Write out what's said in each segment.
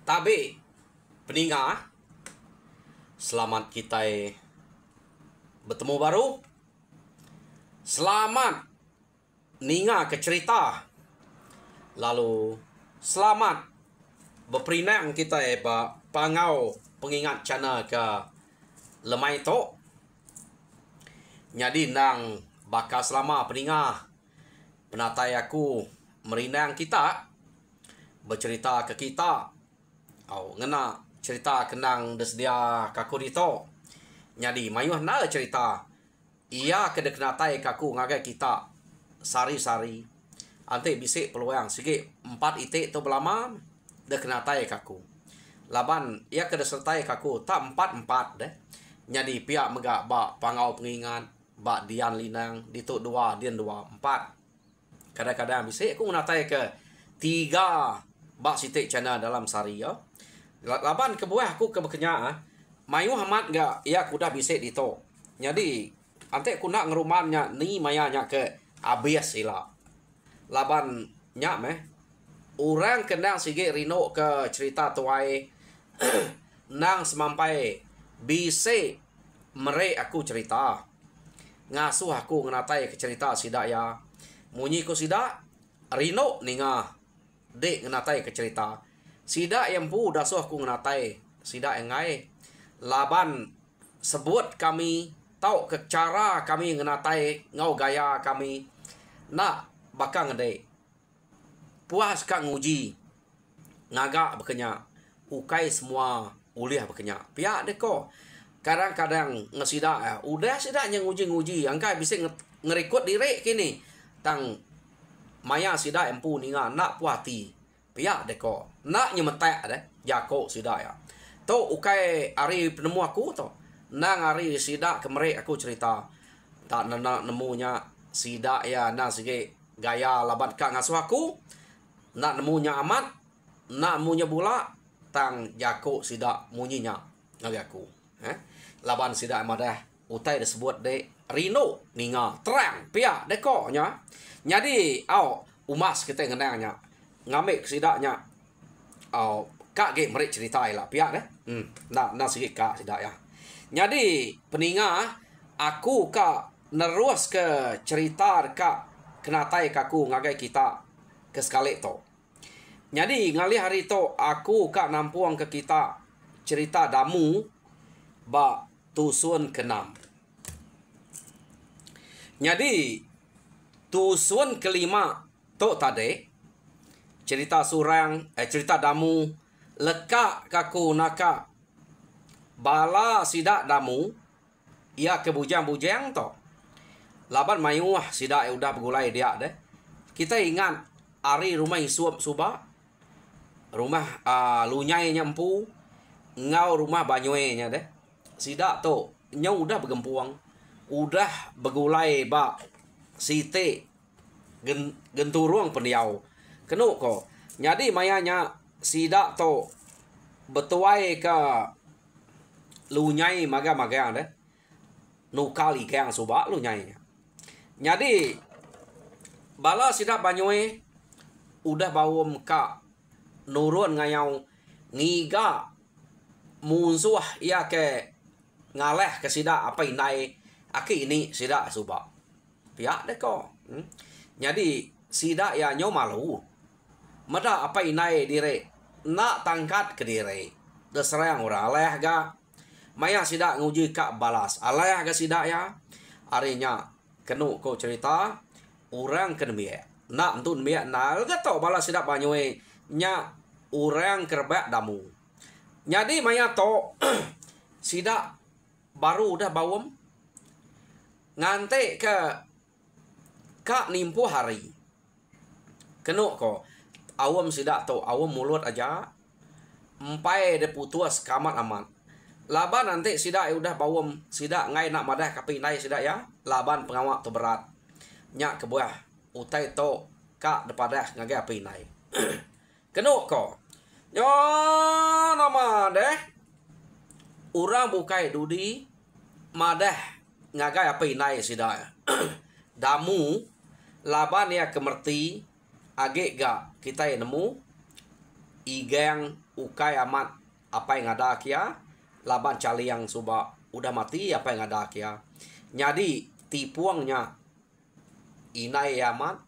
Tabe peninga, selamat kita bertemu baru. Selamat ninga ke cerita. Lalu selamat berperinang kita pangau pengingat cana ke lemai to. Jadi nang bakal selama peninga penatai aku merinang kita bercerita ke kita. Ngena cerita kenang desdia kaku dito. Jadi mayuh na cerita. Ia kena kenatai kaku ngagai kita sari-sari. Ante bisik peluang sikit 4 itik tu belama de kenatai kaku. Laban ia kena sertai kaku tak 4 deh. Jadi pihak megak bak pangau pengingat bak dian linang dituk 2 dian 2 4. Kadang-kadang bisik aku menatai ke 3 bak sitik cana dalam sari ya. Laban ke buah aku ke bekenya mayu amat gak ya aku dah bisik dito. Jadi ante aku nak ngerumannya ni mayanya ke abis sila. Laban nyak orang kendang sige rino ke cerita tuai nang semampai bisik mere aku cerita. Ngasuh aku ngenatai ke cerita sidak ya. Munyi ko sidak rino ninga dek ngenatai ke cerita. Sidak yang pu dah suah aku ngenatai. Sidak yang ngai. Laban sebut kami. Tahu ke cara kami ngenatai. Ngau gaya kami. Nak bakal ngedek. Puas kak nguji. Ngagak berkenyak. Ukai semua uliah berkenyak. Pihak deko. Kadang-kadang ngesidak. Udah sidaknya nguji-nguji. Angkai bisa ngerikut diri kini. Tang maya sidak yang pu ninga. Nak puati. Pihak deko. Nak nyemetek deh. Jako sidak ya. To ukai hari penemu aku to. Nang hari sidak kemerik aku cerita. Tak nak nemunya sidak ya. Nah sige gaya laban kak ngasuh aku. Nak nemunya amat. Nak nemunya bula. Tang jako sidak munyinya. Ngagi aku. Laban sidak madah. Utai disebut de Rino ninga. Terang. Pihak deko nya. Jadi umas kita ngenangnya. Ngamik sidaknya kak ge merik cerita lah pihak deh. Nak sikit kak sidak ya. Jadi peninga aku kak nerus ke cerita kak kenatai kaku ngagai kita ke sekali to. Jadi ngali hari to aku kak nampuang ke kita cerita damu ba tusun ke-6. Jadi tusun kelima to tadi cerita surang, cerita damu, lekak kaku naka bala sidak damu, ia ke bujang-bujang to. Laban mayuah sidak udah bergulai dia deh. Kita ingat hari rumah isuap suba, rumah lunyai nyampu, ngau rumah banyuenya deh. Sidak to, nyau udah bergempuang, udah bergulai bak site genturung pendiau. Kenuk ko. Jadi mayanya sidak to betuai ke lunyai maga-maga deh. Nukali kang subak lunyai. Jadi bala sidak banyue udah bawum ka nurun ngayau ngiga munsuh ia ke ngaleh ke sidak apa inai aki ini sidak subak. Pihak deh ko. Jadi sidak ya nyo malu. Mada apa inai dire nak tangkat ke dire deserang orang aleh ga maya sidak nguji kak balas aleh ga sidak ya arinya kenu ko cerita orang kena biak nak entun biak nal ga tau balas sidak banyue nya orang kerbak damu. Jadi maya to sidak baru udah bawem ngante ke kak nimpu hari kenu ko awam sidak to awam mulut aja empai de putus kamat aman. Laban nanti sidak udah bawam sidak ngai nak madah kapinai sidak ya. Laban pengawak tu berat. Nyak ke buah utai to kak depadah ngagai apinai. Kenuk ko. Yo nama deh. Urang bukai dudi madah ngagai apinai sidak. Damu laban ya kemerti agak gak kita yang nemu igeng ukai amat apa yang ada kia laban cali yang sudah udah mati apa yang ada kia. Jadi tipuangnya inai amat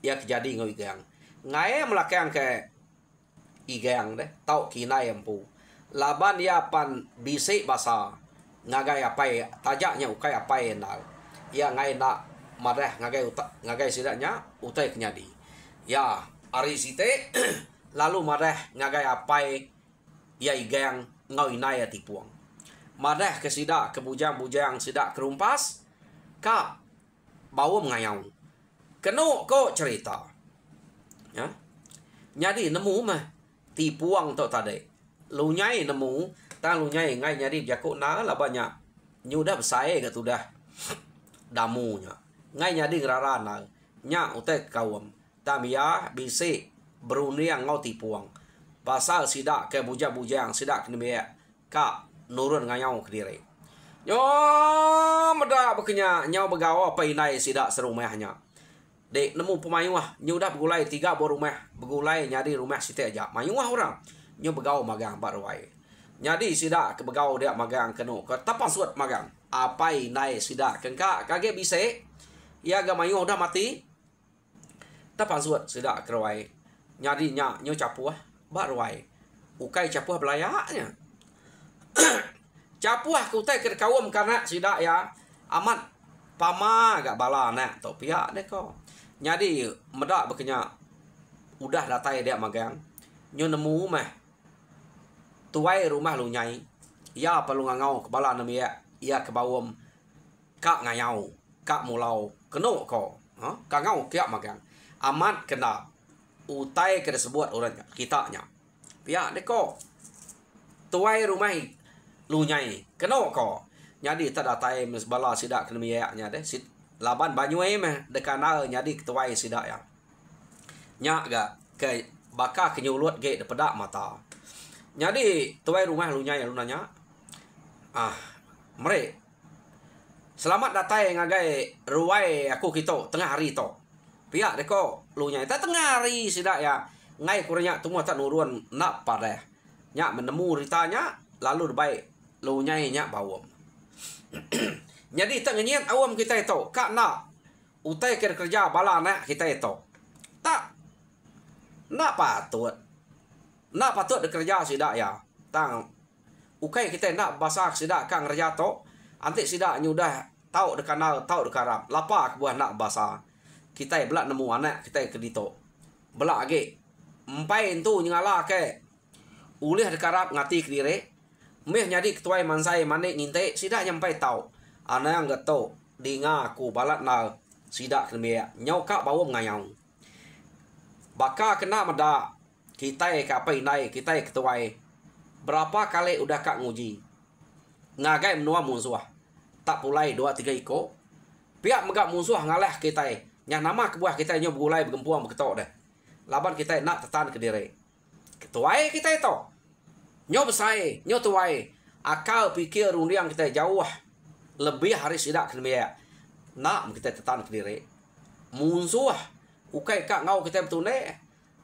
ya kejadi ngoi igeng. Ngai melakang ke igeng deh tau kinai empu. Laban ya pan bisik basa ngagai apa ya tajaknya ukai apa yang nal. Ya ngai nak marah ngagai sidaknya utai kenyadi. Ya ari site lalu marah ngagai apa ya igeng ngau inai ya tipuang. Marah ke sidak ke bujang-bujang sidak kerumpas ka bawa mengayau. Keno ko cerita. Ya. Jadi nemu mah tipuang tok tadi. Lu nyai nemu, tang lu nyai ngai nyari jakuk na lah banyak. Nyu dah besai ke tu dah. Damunya. Ngai nyadi ngerarana. Nya utek kawam. Tamia bisi beruniang ngau tipuang. Pasal sidak ke bujang-bujang sidak kena biak. Ka nurun ngayau ke diri. Nyo meda bekenya nyau begawa apa inai sidak serumahnya. Dek nemu pemayuah nyu dah begulai 3 buah rumah. Begulai nyadi rumah situ aja. Mayuah orang. Nyu begau magang baruai. Nyadi sidak ke begau dia magang kenu. Ke tapan suat magang. Apa inai sidak kengka kage bisa. Ya ga mayuah dah mati. Tapan suat sidak keruai. Nyadi nya nyu capuah baruai. Ukai capuah belayaknya. Capuah kutai ke kawam karena sidak ya amat pama gak bala nak to pihak deh ko. Jadi medak bekenya udah datai dia magang. Nyo nemu mah tuai rumah lu nyai. Ya perlu ngangau kepala nami ya ke bawam kak ngayau kak mulau keno ko. Ha kak ngau kiak magang. Amat kena utai ke sebut orang kitanya. Pihak deh ko. Tuai rumah lu nyai keno ko. Jadi tak datai mesbala sidak kena miaknya deh. Laban banyuai mah dekanal nyadi ketuai sidak ya. Nyak gak ke baka kenyulut ge depedak mata. Jadi tuai rumah lu nyai lu nanya. Mere. Selamat datai ngagai ruai aku kita tengah hari to. Pihak deko lu nyai ta tengah hari sidak ya. Ngai kurnya tumua tak nurun nak pada. Nyak menemu ritanya lalu baik lu nyai nyak bawam. Jadi tak ngenyat awam kita itu kak nak utai kerja bala nak kita itu tak nak patut bekerja sidak ya tang ukai kita nak basak sidak kang kerja to antik sidak nyudah tahu de kanal tahu de karap lapa buah nak basa kita belak nemu anak kita ke dito belak age empai tu nyala ke ulih de karap ngati ke diri meh nyadi ketuai mansai manik nginte sidak nyampai tahu ana yang gak tau di ngaku balat na sidak kemia nyau kak bawa ngayau baka kena meda kita ka inai kita ketuai berapa kali udah kak nguji ngagai menua musuh tak pulai 2-3 iko pihak megak musuh ngalah kita yang nama kebuah kita nyo begulai begempuang beketok deh laban kita nak tetan ke diri ketuai kita itu nyo besai nyo tuai akal pikir undiang kita jauh lebih hari sidak kena nak kita tetan ke diri musuh ukai kak ngau kita betune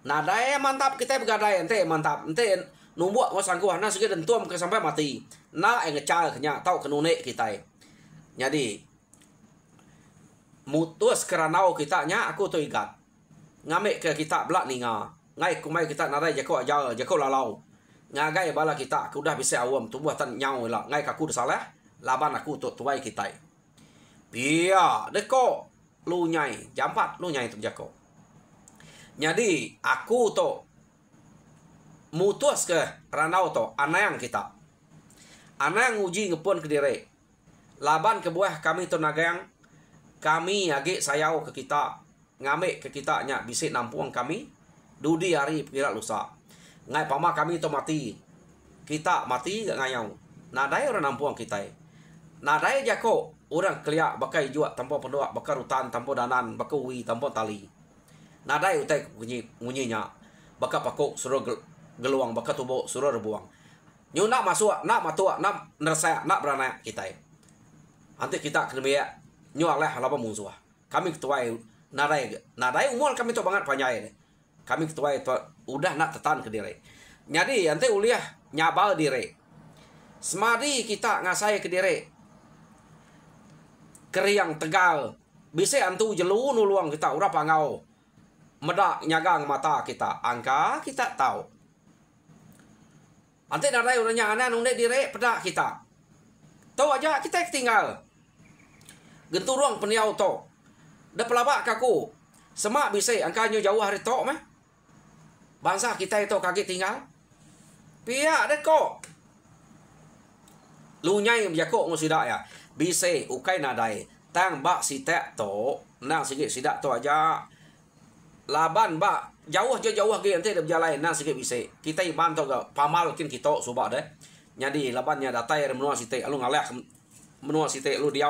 nadai mantap kita begadai ente mantap ente numbuk wasangkuh na segi dentum ke sampai mati na ngecal kenya tau kenune kita jadi mutus keranau kita nya aku tu ikat ngamek ke kita belak ninga ngai kumai kita nadai jako aja jako lalau ngagai bala kita aku dah bisa awam tubuh tan nyau lah ngai kaku salah laban aku tu tuai kita. Pia deko lu nyai jampat lu nyai tu jako. Jadi aku tu mutus ke ranau tu anayang kita. Anayang uji ngepun ke diri. Laban ke buah kami tu nagayang kami agi sayau ke kita ngame ke kita nya bisik nampuang kami dudi hari kira lusa. Ngai pama kami tu mati. Kita mati gak ngayau. Nadai orang nampuang kita. Nadai jako orang keliak bakai juak tanpa pendoak bakar hutan tanpa danan bakar ui tanpa tali. Nadai utai bunyinya bakar pakok suruh geluang bakar tubuh suruh rebuang. Nyu nak masuk nak matua nak nersa nak berana kita. Nanti kita kena biak nyu Allah halapa musuh. Kami ketuai nadai umur kami tu banget panjai. Kami ketuai udah nak tetan ke diri. Jadi ante uliah nyabal dire. Semadi kita ngasai ke dire. Keriang tegal. Bisa antu jelu nuluang kita ura pangau. Medak nyagang mata kita. Angka kita tahu. Ante narai uranya anan unde dire pedak kita. Tahu aja kita tinggal. Genturung peniau to. Da pelabak kaku. Semak bisa angkanya jauh hari to mah. Bangsa kita itu kaget tinggal. Pihak deh kok. Lunyai menjakok ngusida ya. Bisa ukai nadai. Tang bak sitek to. Nang sikit sidak to aja. Laban bak. Jauh ge nanti ada berjalan. Nang sikit bisa. Kita iban to ke pamal kin kita subak deh. Jadi labannya datai ada menua sitek. Lu ngalek menua sitek. Lu dia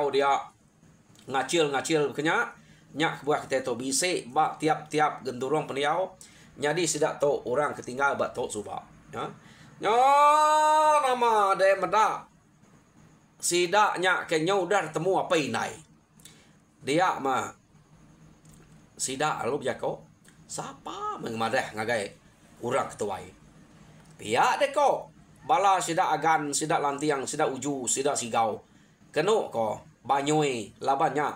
ngacil kenya. Nyak buah kita to bisa. Bak tiap genturung peniau. Jadi sidak to orang ketinggal bak to subak. Ya. Nama ada medak. Sidaknya kayaknya udah temu apa inai. Dia mah sidak lu jako. Siapa mengmadah ngagai urang ketuai. Pihak deh kok. Bala sidak agan, sidak lantiang, sidak uju, sidak sigau. Kenu ko banyoi labannya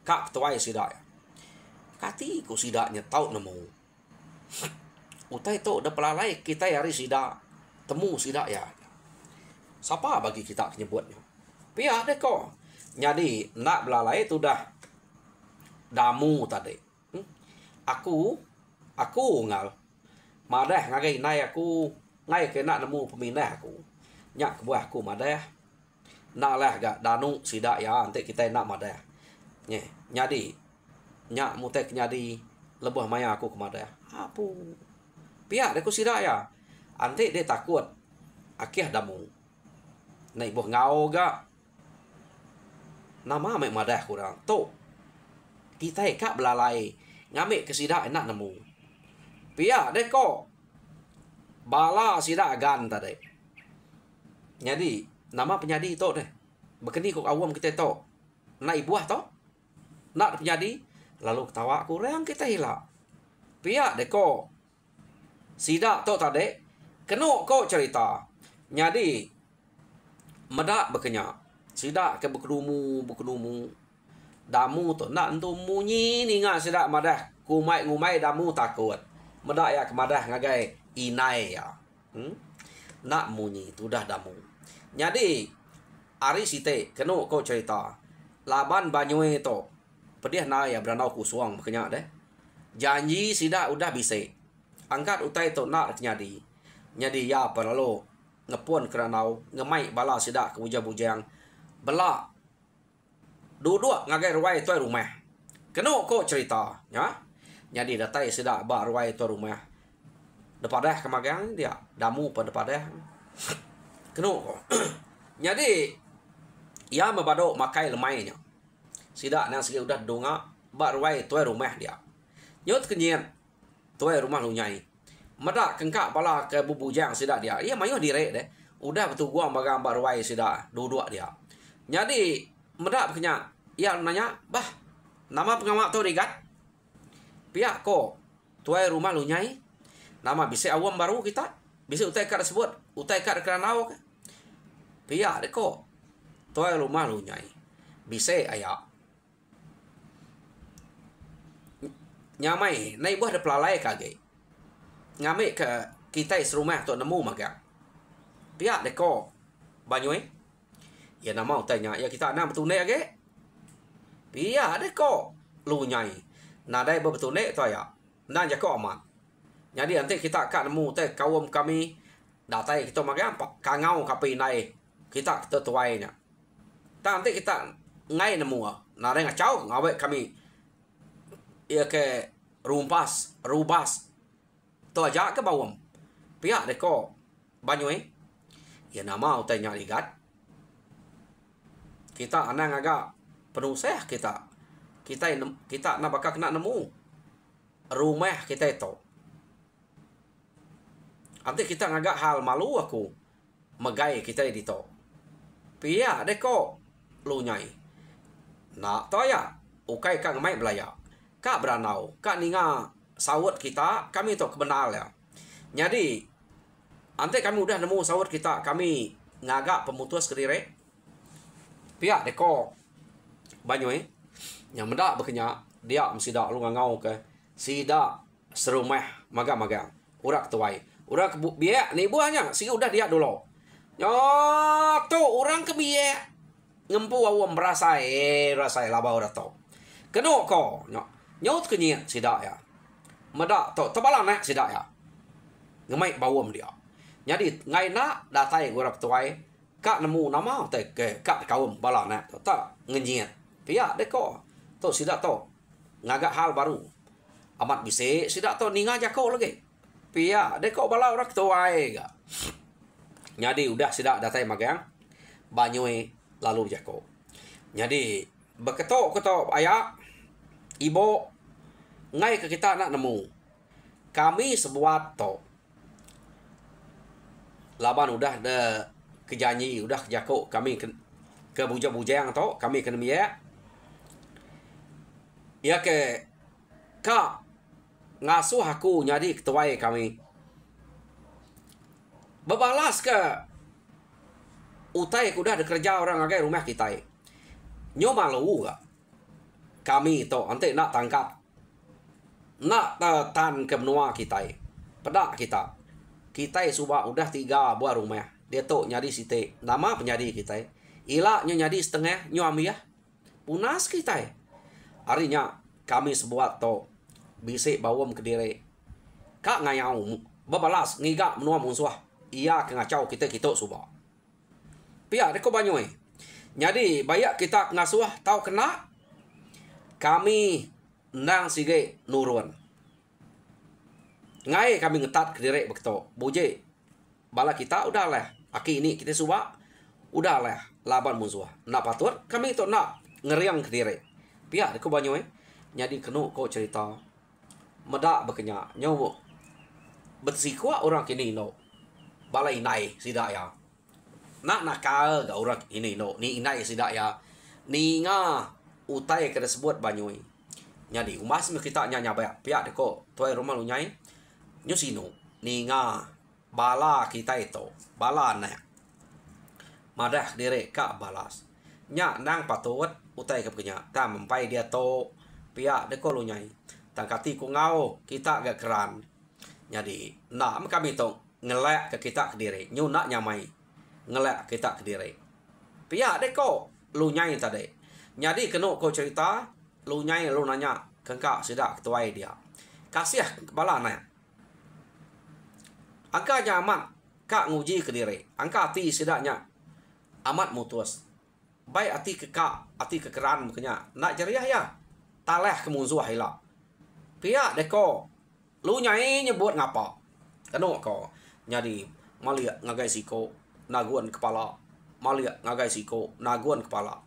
kak ketuai sidak. Kati ku sidaknya tahu nemu. Utai to udah pelalai kita hari sidak temu sidak ya. Siapa bagi kita nyebutnya? Pihak deh kok. Jadi nak belalai itu dah damu tadi. Aku ngal. Madah ngagai nai aku ngai ke nak nemu pemindah aku. Nyak buah aku madah. Nak lah gak danu sidak ya nanti kita nak madah. Nye, nyadi. Nyak mutek nyadi lebuh maya aku ke madah. Apu. Pihak deh ku sidak ya. Nanti dia takut. Akhir damu. Nai buah ngau gak. Nama mek madah kurang. Tu. Kita kak belalai. Ngambil ke sidak enak nemu. Pihak deh kok. Bala sidak agan tadi. Jadi. Nama penyadi tu deh. Bekeni kok awam kita tu. Nak ibuah tu. Nak penyadi. Lalu ketawa kurang kita hilang. Pihak deh kok. Sidak tu tadi. Kena kok cerita. Jadi. Medak berkenyak. Sidak ke berkerumu. Damu tu nak entu munyi ni ngah sidak madah. Ngumai damu takut. Medak ya kemadah ngagai inai ya. Nak munyi tu dah damu. Jadi ari site kena kau cerita. Laban banyue tu. Pedih na ya beranau kusuang berkenyak deh. Janji sidak udah bisa. Angkat utai tu nak nyadi. Jadi ya perlu ngepun keranau ngemai bala sidak ke bujang-bujang. Belak duduk ngagai ruai tu rumah. Kena kok cerita, ya. Jadi datai sidak ba ruai tu rumah. Depadah kemagang dia damu pada depadah. Kena kok. Jadi ia membadok makai lemainya. Sidak nang segi udah donga ba ruai tu rumah dia. Nyot kenyen tu rumah lunyai. Medak kengkak bala ke bubujang sidak dia. Ia mayo direk deh. Udah betul gua bagang ba ruai sidak duduk dia. Jadi medak kenya ia nanya, "Bah, nama pengamak tu rigat?" Pihak ko, tuai rumah lunyai. Nama bisa awam baru kita. Bisa utai kat sebut, utai kat keranau ke. Pihak ko, tuai rumah lunyai. Bisa ayak. Nyamai, nai buah de pelalai kage. Ngamik ke kita serumah tu nemu magang. Pihak ko, banyoi. Ya nama utanya, ya kita nak betul nek ke? Pihak deh kok lunyai. Nadai betul nek tu ya. Nan jako aman. Jadi nanti kita akan nemu teh kaum kami datai kita magang kangau kapi nai. Kita tuainya. Nanti kita ngai nemu. Nadai ngacau ngawe kami. Ya ke rubas. Tu aja ke bawam. Pihak deh kok banyoi. Ya nama utanya ligat. Kita anang agak penuh seh kita nak bakal kena nemu rumah kita itu. Nanti kita agak hal malu aku megai kita di to. Pia deh kok lu nyai. Nak to ya ukai kang mai belaya. Kak beranau, kak ninga sawut kita kami to kebenal ya. Jadi Ante kami udah nemu sahur kita, kami ngagak pemutus Kediri. Pihak deko Banyuai yang mendak berkenyak dia mesti dak lu ngau ke sida serumah magang-magang urak tuai urak biak ni buahnya si udah dia dulu nyo tu orang ke biak ngempu awam rasai laba udah to keno ko nyot kenyia sida ya medak to tebalan nak sida ya ngemai bawam dia jadi ngai nak datai urak tuai kak nemu nama te ke kak kaum balan nak tak ngenyiat pihak deko to sida to ngagak hal baru amat bisik sida to ninga jako lagi pihak deko bala orang tuai ga jadi udah sida datai magang Banyuai lalu jako jadi beketok ayah ibu ngai ke kita nak nemu kami sebuat to laban udah de kejanji udah jako kami ke bujang to kami kena miak ya ke kak ngasuh aku jadi ketuai kami bebalas ke utai udah ada kerja orang agai rumah kita nyo malu gak kami to ante nak tangkap nak tan ke benua kita pedak kita subak udah 3 buah rumah dia to nyari site nama penyadi kita ila nyo nyadi setengah nyo ambil ya punas kita harinya kami sebuat to bisik bawam Kediri kak ngayau bebalas ngigak menua musuh iya ke ngacau kita subak pihak deko Banyuai jadi bayak kita ngasuh tahu kena kami nang sige nurun ngai kami ngetat Kediri beketo buje bala kita udah lah aki ini kita subak udah lah laban musuh nak patut kami itu nak ngeriang Kediri pihak deko Banyuai jadi kenu kau cerita medak berkenyak nyawa bersikuat orang kini no balai nai sidak ya nak nakal ga orang ini no ni nai sidak ya ni nga utai kada sebut Banyuai jadi umas kita nyanya bayak pihak deko tuai rumah lu nyai nyusino ni nga bala kita itu bala na madah dire ka balas nya nang patut utai ke punya ta mempai dia to pihak deko lu nyai tangkati ku ngau kita agak keran jadi nak kami to ngelak ke kita Kediri nyu nak nyamai ngelak kita Kediri pihak deko lu nyai tadi jadi kena kau cerita lu nyai lu nanya kengkak sidak ketuai dia kasih kepala na angka nyaman kak nguji Kediri angka ti sidaknya amat mutus baik ati kekak ati kekeran makanya nak jeriah ya taleh kemusuh hila pihak deko lu nyai nyebut ngapa kena ko jadi malia ngagai siko naguan kepala malia ngagai siko naguan kepala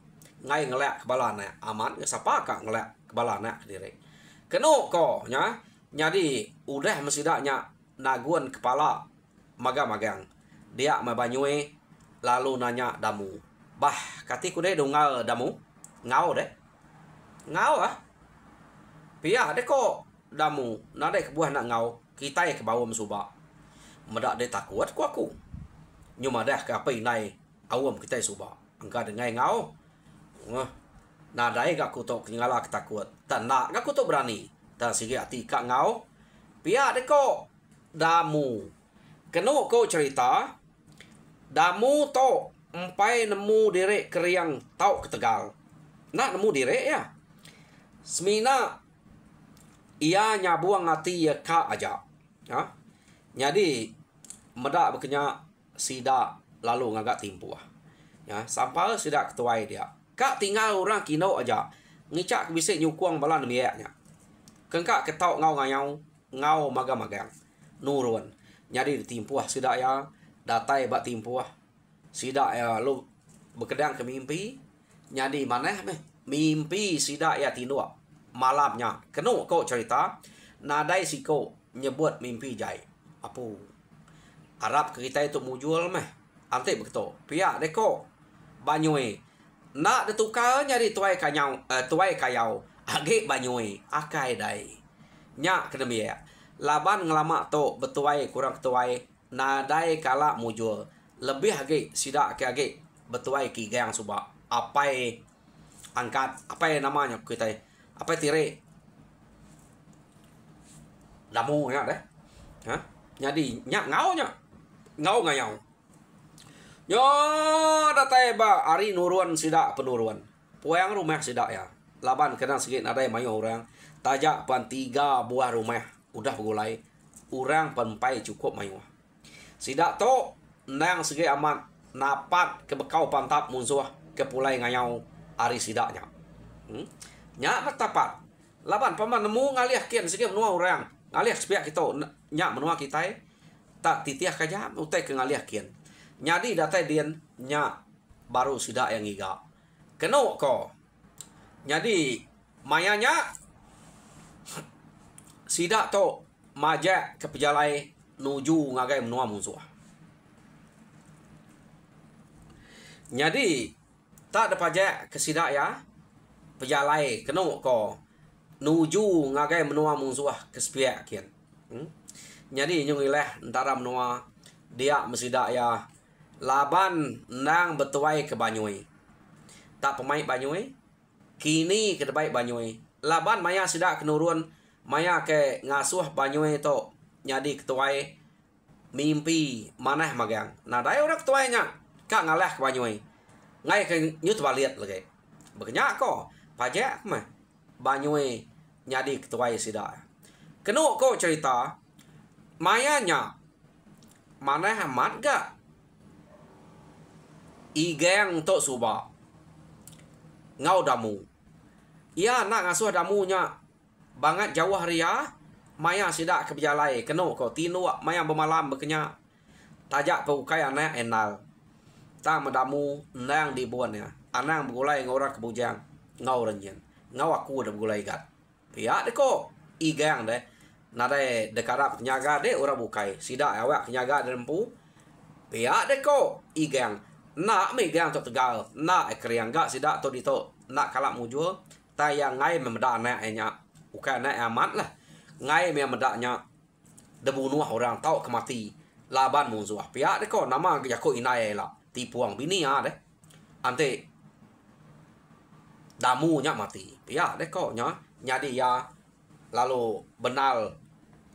ngai ngelak kepala na aman siapa kak ngelak kepala na Kediri kena ko nya jadi udah mesidaknya naguan kepala magang dia ma Banyuai lalu nanya damu bah kati ku deh dongal damu ngau deh ngau pihak deh kok damu nade kebuah nak ngau kita ke bawah subak medak deh takut ku aku nyuma dah ke apa inai awam kita subak angka dengai ngau nadai gak ku tok ngala ketakut tak nak gak ku tok berani tak sigi ati kak ngau pihak deh kok damu kena kau cerita damu to empai nemu direk keriang tau ke Tegal nak nemu direk ya semina ia nyabuang hati ya kak aja ya jadi medak berkenyak sida lalu ngagak timpu ya sampai sida ketuai dia kak tinggal orang kino aja ngicak bisa nyukuang balan miaknya kengkak ketau ngau magang nurun nyari timpu sida ya datai bak timpu sida ya lu bekedang ke mimpi nyadi mana mimpi sida ya tindua malamnya kena kau cerita nadai siko nyebut mimpi jai apa Arab ke kita itu mujul meh ante begitu pihak deko Banyuai nak ditukar nyari tuai kayau age Banyuai akai dai nya kena biaya laban ngelama to betuai kurang ketuai nadai kala mujur lebih lagi sidak ke lagi betuai ki gang suba apai angkat apa namanya kita apa tire damu ya deh ha jadi nyak ngau ngayau yo datai ba ari nuruan sidak penuruan puang rumah sidak ya laban kena sikit nadai mayo orang tajak pan 3 buah rumah udah begulai orang penpai cukup mayo sidak to nang segi amat napat ke bekau pantap musuh ke pulai ngayau ari sidaknya nya bertapat laban paman nemu ngaliah kian segi menua orang ngaliah sepiak kita nya menua kita tak titiah kaja utai ke ngaliah kian nyadi datai dian nya baru sidak yang iga keno ko jadi mayanya sidak to majak ke pejalai nuju ngagai menua musuh. Jadi tak ada pajak ke sidak ya pejalai keno ko nuju ngagai menua musuh ke sepiak kian. Jadi nyungilah antara menua dia mesidak ya laban nang betuai ke Banyui. Tak pemain Banyui kini ke debai Banyui. Laban maya sidak kenurun maya ke ngasuh Banyui to nyadi ketuai mimpi manah magang. Nah dai orang ketuainya kak ngalah ke Banyui. Ngai ke nyut baliat lagi. Berkenyak ko pajak mah Banyui nyadi ketuai sidak. Kenu ko cerita mayanya manah amat gak igeng to suba ngau damu ia nak ngasuh damunya banget jauh ria maya sidak ke bejalai keno ko tinu maya bermalam berkenya tajak paukai anak enal ta medamu nang dibuannya anang begulai ngorang kebujang ngau renjen ngau aku dah begulai gat pihak de ko igeng de nadai dekarap kenyaga de ora bukai sidak awak kenyaga dempu pihak de ko igeng nak megang to tegal nak ekriang gak sidak to dito nak kalak mujur tayang ngai memeda anak enya bukan anak amat lah ngai memedaknya debunuh orang tau kemati laban musuh pihak de ko nama jako inai lah tipuang bini ya deh ante damunya mati pihak de ko nya nyadi ya lalu benal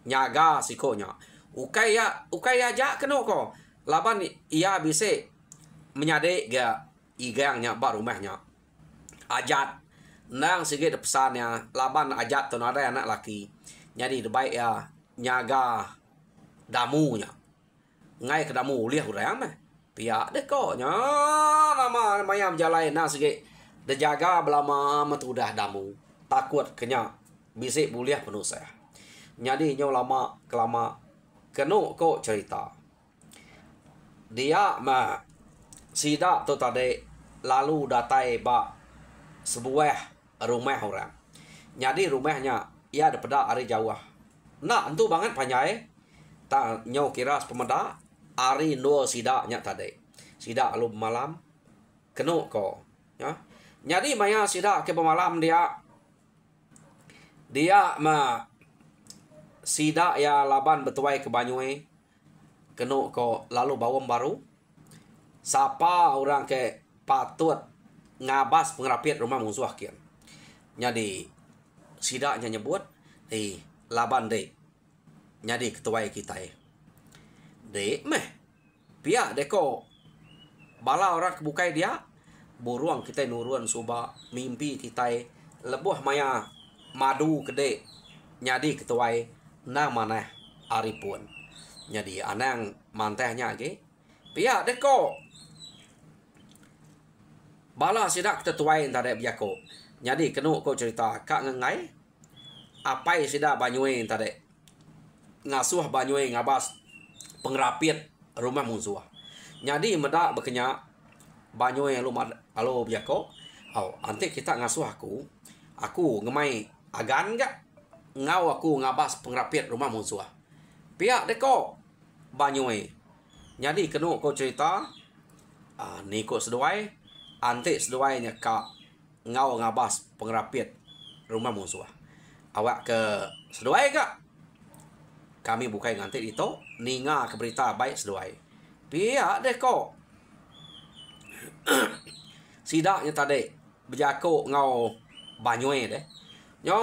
nyaga sikonya ukai ya ja keno ko laban ia bisa menyadek ga igangnya bar rumahnya ajat nang sige pesannya laban ajat tu ada anak laki jadi baik ya nyaga damunya ngai ke damu liah urang mah pihak de ko nya nama mayam jalai nang sige de jaga belama metudah damu takut kenya bisik buliah penuh saya jadi nyo lama kelama kenu ko cerita dia mah sidak tu tadi lalu datai ba sebuah rumah orang. Jadi rumahnya ia ada peda ari jauh. Nah, entu banget panjai. Tak nyau kira pemeda ari no sidaknya tadi. Sidak lalu malam kenu ko, ya. Jadi maya sidak ke pemalam dia mah sidak ya laban betuai ke Banyui kenu ko lalu bawang baru sapa orang ke patut ngabas pengerapiat rumah musuh kian. Jadi sidaknya nyebut laban dek nyadi ketuai kita dek meh pihak deko bala orang kebukai dia buruang kita nuruan suba mimpi kita lebuh maya madu kede nyadi ketuai na mana aripun jadi anang mantehnya ge pihak deko bala sidak tetuai tadi biako jadi kenu ko cerita kak ngengai apa sidak Banyui tadi ngasuh Banyui ngabas pengrapiat rumah musuh jadi medak bekenya Banyui lu alo biako nanti kita ngasuh aku ngemai agan gak ngau aku ngabas pengrapiat rumah musuh pihak deko Banyui jadi kenu ko cerita ni ko seduai antik seduainya kak ngau ngabas pengerapiat rumah musuh awak ke seduai kak kami bukai nganti itu ninga ke berita baik seduai. Pihak deh kok. Sidaknya tadi berjakuk ngau banyue deh. Nyo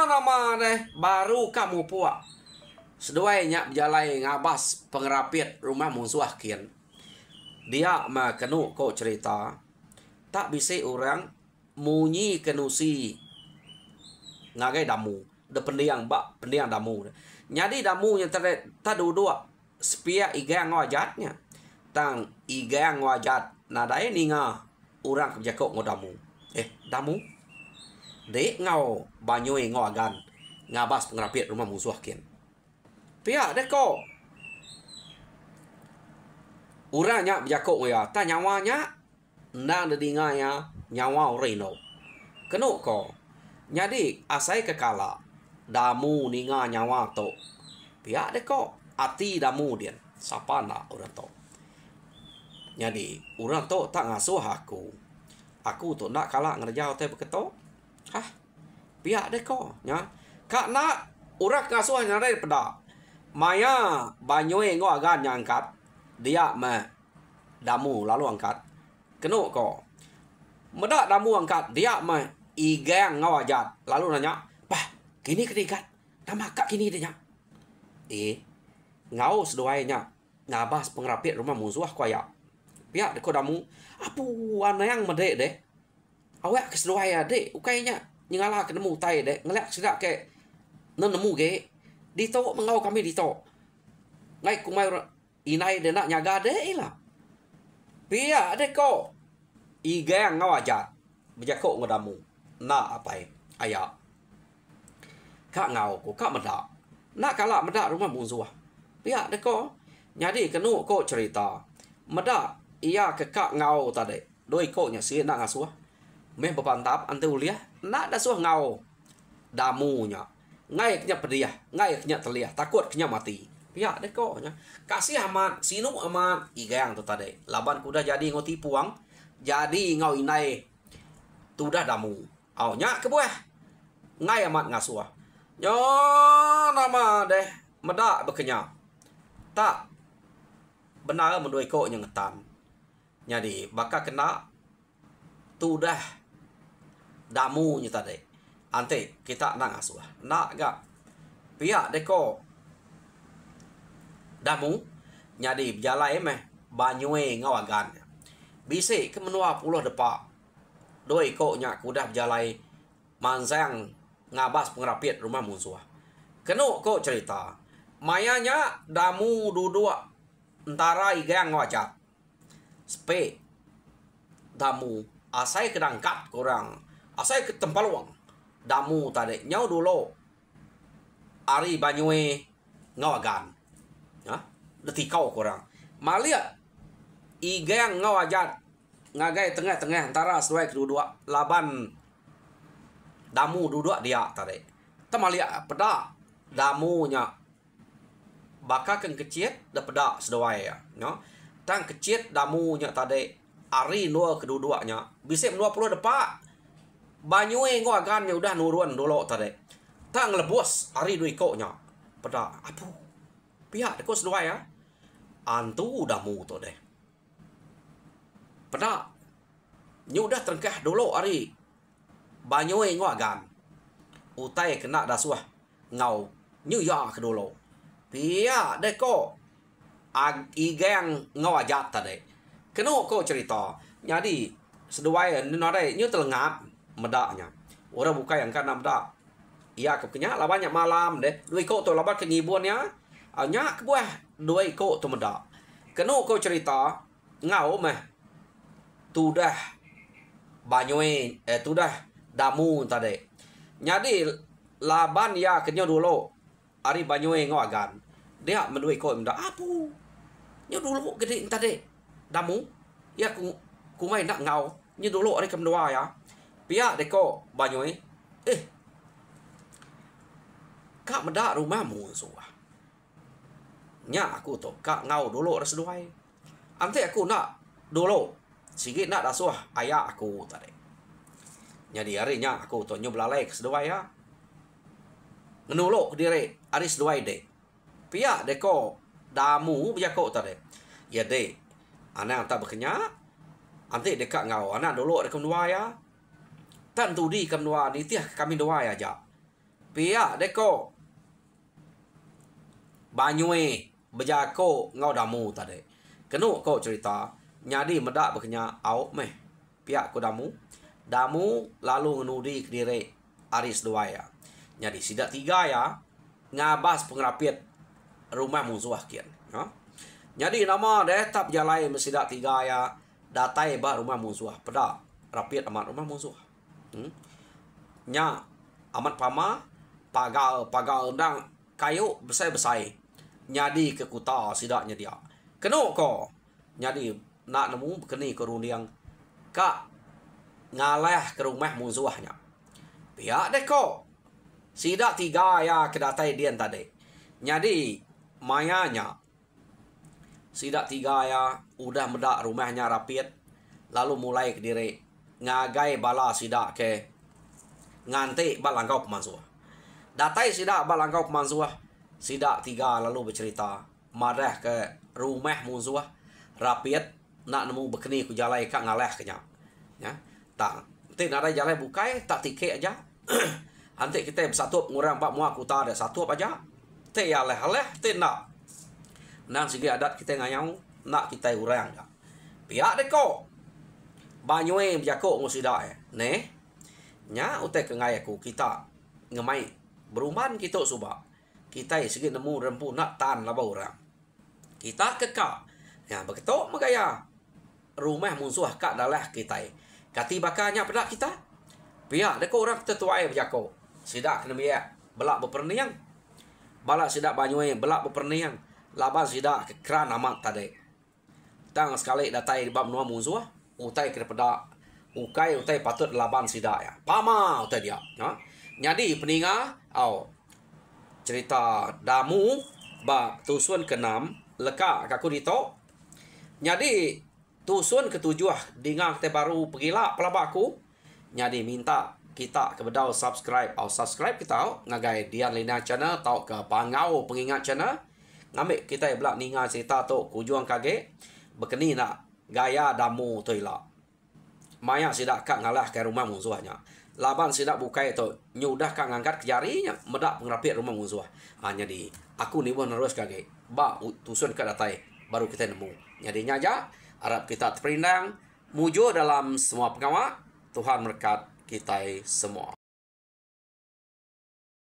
nama deh baru kamu puak. Seduai nyak berjalai ngabas pengerapit rumah musuh kian. Dia mah kenu kok cerita. Tak bisa orang munyi kenusi ngagai damu. De pendiang damu. Jadi damu yang tadu dua sepia igang wajatnya. Tang igang wajat nadai ninga orang kejakok ngodamu. Damu. Dek ngau banyoi ngagan ngabas pengerapit rumah musuh kian. Pihak dek kok. Uranya berjakok ya, ta nyawanya ndang dedinganya nyawa reno. Kenu ko. Jadi asai kekala damu ninga nyawa to. Pihak dek kok ati damu dia. Sapa nak orang to. Jadi orang to tak ngasuh aku. Aku tu nak kalah ngerjau teh beketo. Hah? Pihak dek kok nya. Kak nak orang ngasuh ngarai pada. Maya banyoi ngo agan nyangkat. Dia mah damu lalu angkat. Kenu ko. Medak damu angkat. Dia mah igang ngawajat. Lalu nanya. Bah, kini kedikat. Nama kak kini dia. Ngau seduainya. Ngabas pengerapit rumah musuh kuaya. Pihak deko damu. Apu anak yang medek deh. Awak ke seduai dek. Ukainya. Nyingala ke nemu tay dek. Ngeliat sidak ke. Nemu ge. Dito mengau kami dito. Ngai kumai inai dia nak nyaga deh lah. Pihak deh kok. Igang ngawajat. Berjakok ngodamu. Nak apa ayah. Kak ngau ko kak medak. Nak kalak medak rumah musuh. Pihak deh kok. Jadi kenu kok cerita. Medak ia ke kak ngau tadi. Doi koknya sih nak ngasuh. Meh berpantap ante uliah. Nak dah suah ngau. Damunya. Ngai kenya pediah. Ngai kenya terliah. Takut kenya mati. Pihak deh kok. Kasih amat. Sinu amat. Igang tu tadi. Laban kuda jadi ngau tipuang. Jadi ngau inai. Tu dah damu. Au nyak ke buah. Ngai amat ngasuh. Nyo nama deh. Medak berkenya. Tak. Benar mendoi kok ngetan. Jadi bakal kena. Tu dah. Damu nya tadi. Ante kita nak ngasuh. Nak gak. Pihak deh kok. Damu. Jadi berjalan meh. Banyue ngawagan. Bisa ke menua puluh depak. Doi koknya kuda berjalan. Manzang ngabas pengerapit rumah musuh. Kenu kok cerita. Mayanya damu duduk. Entara igang wajat. Sepe. Damu. Asai kedangkat kurang. Asai ke tempaluang. Damu tadi. Nyau dulu. Ari banyue ngawagan. Detikau kurang. Malia igang ngawajat ngagai tengah-tengah antara sesuai kedua laban damu duduk dia tadi. Temalia peda damunya bakakan kecil dah peda sesuai ya. No? Tang kecil damunya tadi ari dua kedua-duanya bisa 20 depak. Banyue ngawagannya udah nurun dulu tadi. Tang lebus ari dua ikoknya. Peda apu. Pihak dekos dua ya. Antu damu tu deh. Pernah. Nyu dah terengkah dulu hari. Banyoi ngagan. Utai kena dasuah. Ngau. Nyu ya ke dulu. Pia deh ko. Igang ngawajat tadi. Kena ko cerita. Jadi. Seduai ni nadai. Nyu telengap. Medaknya. Orang buka yang kan medak. Ia kekenya labannya malam deh. Dua ko tu laban kengibuannya. Nyak buah dua ikut tu medak. Kenu kau cerita ngau meh. Tu dah banyoi tu dah damu tadi. Jadi laban ya kenya dulu. Ari banyoi ngau agan. Dia mendua ikut medak. Apu. Nyu dulu gede tadi. Damu. Ya ku mai nak ngau. Nyu dulu ari kemdua ya. Pihak deko banyoi. Kak medak rumahmu suah. Nya aku tu kak ngau dulu ras duai. Ante aku nak dulu sikit nak dasuah ayah aku tadi. Jadi harinya aku tu nyu belalai ke seduai ya. Ngenuluk diri hari seduai deh. pihak deko damu berjakok tadi. Ya dek, anak tak berkenyak. Nanti dekat ngau, anak dulu dekat dua ya. Tentu di kam dua ni tiah kami dua ya aja. Pihak deko banyue berjakok ngau damu tadi. Kenu kau cerita, nyadi medak berkenyak au meh. Pihak ko damu. Damu lalu ngenudi ke diri Aris dua ya. Nyadi sidak tiga ya. Ngabas pengerapit rumah musuh kian. Ya. Nyadi nama deh tap jalai mesidak tiga ya. Datai bah rumah musuh. Pada rapit amat rumah musuh. Nya amat pama pagal undang kayu besai-besai. Nyadi ke kuta sidaknya dia. Kenu ko. Nyadi nak nemu keni kerundiang kak ngalah ke rumah musuhnya. Pihak deko sidak tiga ya kedatai dian tadi. Nyadi mayanya sidak tiga ya udah medak rumahnya rapit. Lalu mulai ke diri ngagai bala sidak ke nganti balangkau pemansuah. Datai sidak balangkau pemansuah. Sidak tiga lalu bercerita marah ke rumah musuh rapit nak nemu bekeni ku jalai kak ngalah kenyak. Ya. Tak. Nanti nak ada jalai bukai tak tiket aja. Nanti kita bersatu ngurang pak muak kuta ada satu aja. Te ya leh te nak. Nang segi adat kita ngayau nak kita urang dah. Pihak deko. Banyue berjakok ngusida ne. Nya utai kengai aku kita ngemai beruman kita subak. Kita segi nemu rempu nak tan laba orang. Kita kekak. Ya begitu megaya. Rumah musuh kak dalah kita. Kati bakarnya pada kita. Pihak deko orang tetuai berjakok. Sidak kena biak belak berperniang. Balak sidak banyue belak berperniang. Laban sidak ke kran amat tadi. Tang sekali datai bab nuah musuh. Utai kena pada utai patut laban sidak ya. Pama utai dia. Ya. Jadi peninga cerita damu ba tusun ke-6 leka kaku dito. Jadi tusun ke-7 dengar kita baru pergilah pelabaku. Jadi minta kita kebedau subscribe kita ngagai Dian Lina channel tau ke pangau pengingat channel. Ngambil kita belak ninga cerita tu kujuang kage bekeni nak gaya damu tu ila. Maya sidak kak ngalah ke rumah musuhnya. Laban sidak bukai tu nyudah kak ngangkat ke jarinya medak pengerapit rumah musuh. Jadi aku ni pun terus kage. Ba tusun ke datai baru kita nemu. Jadi nyaja harap kita terperinang mujo dalam semua pengawak. Tuhan berkat kita semua.